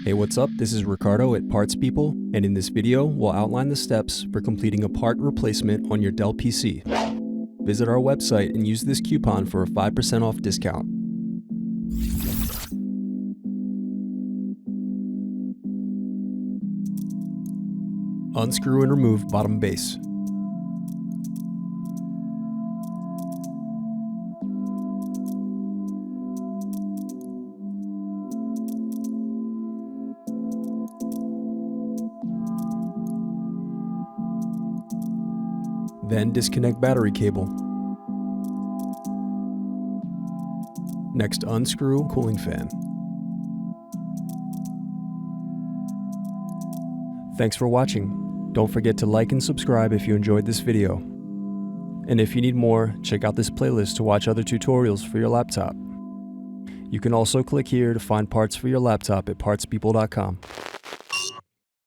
Hey, what's up? This is Ricardo at Parts People, and in this video, we'll outline the steps for completing a part replacement on your Dell PC. Visit our website and use this coupon for a 5% off discount. Unscrew and remove bottom base. Then disconnect battery cable. Next, unscrew cooling fan. Thanks for watching. Don't forget to like and subscribe if you enjoyed this video. And if you need more, check out this playlist to watch other tutorials for your laptop. You can also click here to find parts for your laptop at partspeople.com.